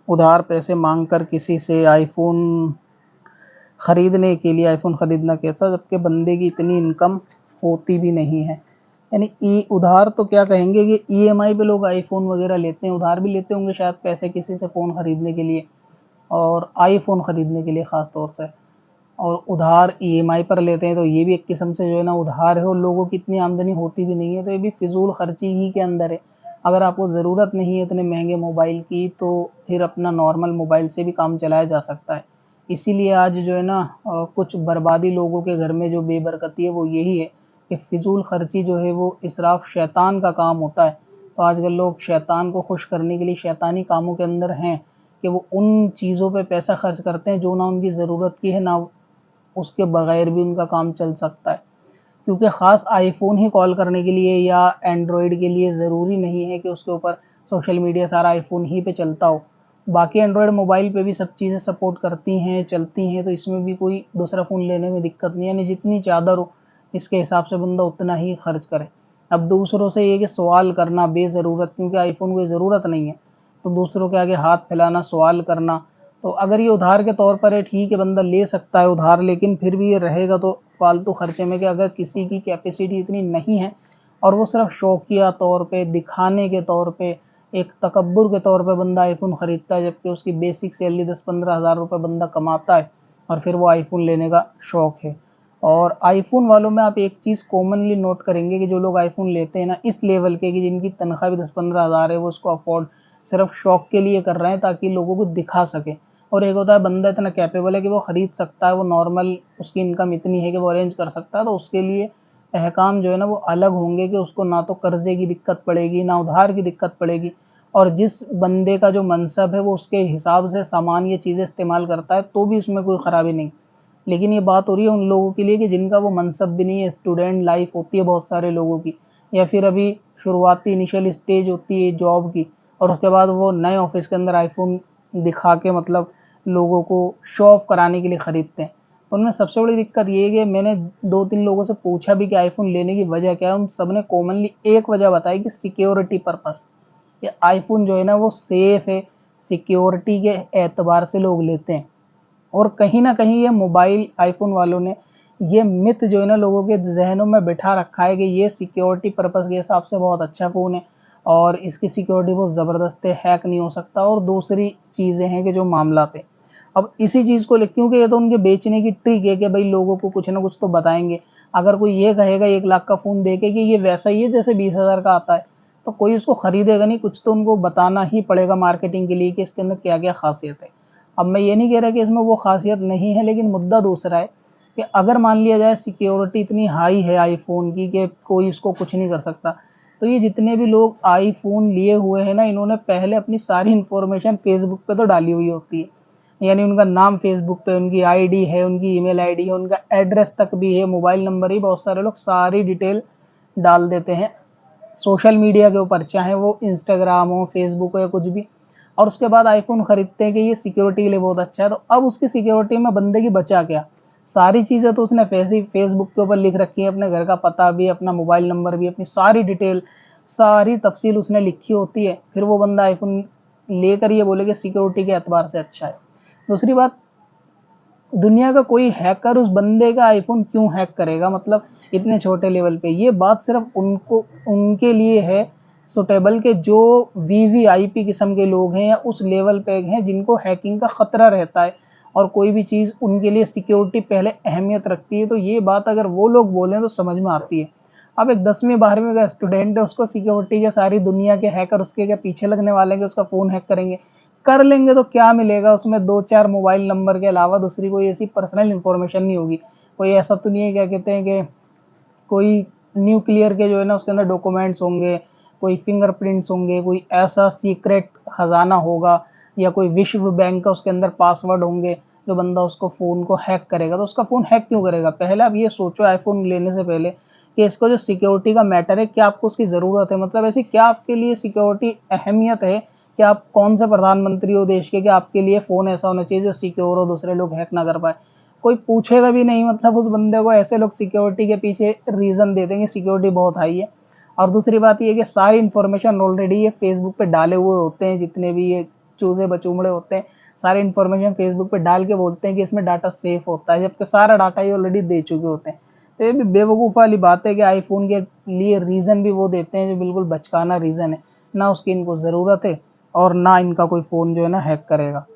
उधार पैसे मांगकर किसी से आईफ़ोन खरीदने के लिए आईफ़ोन खरीदना कैसा, जबकि बंदे की इतनी इनकम होती भी नहीं है। यानी ई उधार तो क्या कहेंगे कि ईएमआई पे लोग आईफ़ोन वग़ैरह लेते हैं, उधार भी लेते होंगे शायद पैसे किसी से फ़ोन खरीदने के लिए और आईफ़ोन खरीदने के लिए ख़ास तौर से। और उधार ईएमआई पर लेते हैं तो ये भी एक किस्म से जो है ना उधार है और लोगों की इतनी आमदनी होती भी नहीं है, तो ये भी फिजूल खर्ची ही के अंदर है। अगर आपको ज़रूरत नहीं है इतने महंगे मोबाइल की तो फिर अपना नॉर्मल मोबाइल से भी काम चलाया जा सकता है। इसीलिए आज जो है ना कुछ बर्बादी लोगों के घर में जो बेबरकती है वो यही है कि फिजूल खर्ची जो है वो इसराफ शैतान का काम होता है। तो आजकल लोग शैतान को खुश करने के लिए शैतानी कामों के अंदर हैं कि वो उन चीज़ों पे पैसा खर्च करते हैं जो ना उनकी ज़रूरत की है ना उसके बगैर भी उनका काम चल सकता है। क्योंकि ख़ास आईफ़ोन ही कॉल करने के लिए या एंड्रॉयड के लिए ज़रूरी नहीं है कि उसके ऊपर सोशल मीडिया सारा आईफ़ोन ही पे चलता हो। बाकी एंड्रॉयड मोबाइल पे भी सब चीज़ें सपोर्ट करती हैं, चलती हैं, तो इसमें भी कोई दूसरा फ़ोन लेने में दिक्कत नहीं है। यानी जितनी चादर हो इसके हिसाब से बंदा उतना ही खर्च करे। अब दूसरों से ये कि सवाल करना बेज़रूरत, क्योंकि आईफ़ोन कोई ज़रूरत नहीं है, तो दूसरों के आगे हाथ फैलाना, सवाल करना, तो अगर ये उधार के तौर पर है ठीक है, बंदा ले सकता है उधार, लेकिन फिर भी ये रहेगा तो फालतू खर्चे में कि अगर किसी की कैपेसिटी इतनी नहीं है और वो सिर्फ शौकिया तौर पे, दिखाने के तौर पे, एक तकब्बुर के तौर पे बंदा आईफ़ोन खरीदता है, जबकि उसकी बेसिक सैलरी 10-15 हज़ार रुपये बंदा कमाता है और फिर वो आईफ़ोन लेने का शौक है। और आईफ़ोन वालों में आप एक चीज़ कॉमनली नोट करेंगे कि जो लोग आईफ़ोन लेते हैं ना इस लेवल के कि जिनकी तनख्वाह भी 10-15 हज़ार है, वो उसको अफोर्ड सिर्फ शौक के लिए कर रहे हैं ताकि लोगों को दिखा सके। और एक होता है बंदा इतना कैपेबल है कि वो खरीद सकता है, वो नॉर्मल उसकी इनकम इतनी है कि वो अरेंज कर सकता है, तो उसके लिए अहकाम जो है ना वो अलग होंगे कि उसको ना तो कर्जे की दिक्कत पड़ेगी, ना उधार की दिक्कत पड़ेगी। और जिस बंदे का जो मनसब है वो उसके हिसाब से सामान ये चीज़ें इस्तेमाल करता है तो भी इसमें कोई ख़राबी नहीं। लेकिन ये बात हो रही है उन लोगों के लिए कि जिनका वो मनसब भी नहीं है, स्टूडेंट लाइफ होती है बहुत सारे लोगों की, या फिर अभी शुरुआती इनिशियल स्टेज होती है जॉब की, और उसके बाद वो नए ऑफिस के अंदर आईफोन दिखा के मतलब लोगों को शो ऑफ कराने के लिए खरीदते हैं। तो उनमें सबसे बड़ी दिक्कत ये है कि मैंने 2-3 लोगों से पूछा भी कि आईफोन लेने की वजह क्या है, उन सब ने कॉमनली एक वजह बताई कि सिक्योरिटी पर्पस। ये आईफोन जो है ना वो सेफ है, सिक्योरिटी के एतबार से लोग लेते हैं। और कहीं न कहीं ये मोबाइल आईफ़ोन वालों ने ये मिथ जो है ना लोगों के ज़हनों में बिठा रखा है कि ये सिक्योरिटी पर्पज़ के हिसाब से बहुत अच्छा फ़ोन है और इसकी सिक्योरिटी बहुत ज़बरदस्त है, हैक नहीं हो सकता, और दूसरी चीज़ें हैं कि जो मामलात हैं। अब इसी चीज़ को ले, क्योंकि ये तो उनके बेचने की ट्रिक है कि भई लोगों को कुछ न कुछ तो बताएँगे। अगर कोई ये कहेगा 1 लाख का फ़ोन देके कि ये वैसा ही है जैसे 20,000 का आता है, तो कोई उसको खरीदेगा नहीं, कुछ तो उनको बताना ही पड़ेगा मार्केटिंग के लिए कि इसके अंदर क्या-क्या ख़ासियत है। अब मैं ये नहीं कह रहा कि इसमें वो ख़ासियत नहीं है, लेकिन मुद्दा दूसरा है कि अगर मान लिया जाए सिक्योरिटी इतनी हाई है आईफ़ोन की कि कोई इसको कुछ नहीं कर सकता, तो ये जितने भी लोग आईफ़ोन लिए हुए हैं ना, इन्होंने पहले अपनी सारी इन्फॉर्मेशन फ़ेसबुक पे तो डाली हुई होती है। यानी उनका नाम फ़ेसबुक पे, उनकी आईडी है, उनकी ईमेल आईडी है, उनका एड्रेस तक भी है, मोबाइल नंबर ही, बहुत सारे लोग सारी डिटेल डाल देते हैं सोशल मीडिया के ऊपर, चाहे वो इंस्टाग्राम हो, फेसबुक हो या कुछ भी। और उसके बाद आईफ़ोन खरीदते हैं कि ये सिक्योरिटी के लिए बहुत अच्छा है, तो अब उसकी सिक्योरिटी में बंदे की बचा क्या? सारी चीज़ें तो उसने फेसबुक के ऊपर लिख रखी है, अपने घर का पता भी, अपना मोबाइल नंबर भी, अपनी सारी डिटेल, सारी तफ़सील उसने लिखी होती है। फिर वो बंदा आईफ़ोन लेकर ये बोले कि सिक्योरिटी के एतबार से अच्छा है। दूसरी बात, दुनिया का कोई हैकर उस बंदे का आईफ़ोन क्यों हैक करेगा, मतलब इतने छोटे लेवल पे? ये बात सिर्फ़ उनको उनके लिए है सूटेबल के जो वीवीआईपी किस्म के लोग हैं या उस लेवल पे हैं जिनको हैकिंग का खतरा रहता है और कोई भी चीज़ उनके लिए सिक्योरिटी पहले अहमियत रखती है। तो ये बात अगर वो लोग बोलें तो समझ में आती है। अब एक 10वीं-12वीं का स्टूडेंट है, उसको सिक्योरिटी के सारी दुनिया के हैकर उसके क्या पीछे लगने वाले हैं कि उसका फ़ोन हैक करेंगे? कर लेंगे तो क्या मिलेगा उसमें? 2-4 मोबाइल नंबर के अलावा दूसरी कोई ऐसी पर्सनल इन्फॉर्मेशन नहीं होगी। कोई ऐसा तो नहीं है, क्या कहते हैं, कि कोई न्यूक्लियर के जो है ना उसके अंदर डॉक्यूमेंट्स होंगे, कोई फिंगरप्रिंट्स होंगे, कोई ऐसा सीक्रेट खजाना होगा, या कोई विश्व बैंक का उसके अंदर पासवर्ड होंगे, जो बंदा उसको फ़ोन को हैक करेगा। तो उसका फ़ोन हैक क्यों करेगा? पहले आप ये सोचो आईफ़ोन लेने से पहले कि इसका जो सिक्योरिटी का मैटर है, क्या आपको उसकी ज़रूरत है? मतलब ऐसी क्या आपके लिए सिक्योरिटी अहमियत है कि आप कौन से प्रधानमंत्री हो देश के कि आपके लिए फ़ोन ऐसा होना चाहिए जो सिक्योर हो, दूसरे लोग हैक ना कर पाएँ? कोई पूछेगा भी नहीं, मतलब उस बंदे को ऐसे लोग सिक्योरिटी के पीछे रीज़न दे देंगे सिक्योरिटी बहुत हाई है। और दूसरी बात ये है कि सारी इन्फॉर्मेशन ऑलरेडी ये फेसबुक पे डाले हुए होते हैं जितने भी ये चूजे बचूमड़े होते हैं, सारी इन्फॉर्मेशन फेसबुक पे डाल के बोलते हैं कि इसमें डाटा सेफ होता है, जबकि सारा डाटा ये ऑलरेडी दे चुके होते हैं। तो ये भी बेवकूफ़ वाली बात है कि आईफ़ोन के लिए रीज़न भी वो देते हैं जो बिल्कुल बचकाना रीज़न है, ना उसकी इनको ज़रूरत है और ना इनका कोई फ़ोन जो है ना हैक करेगा।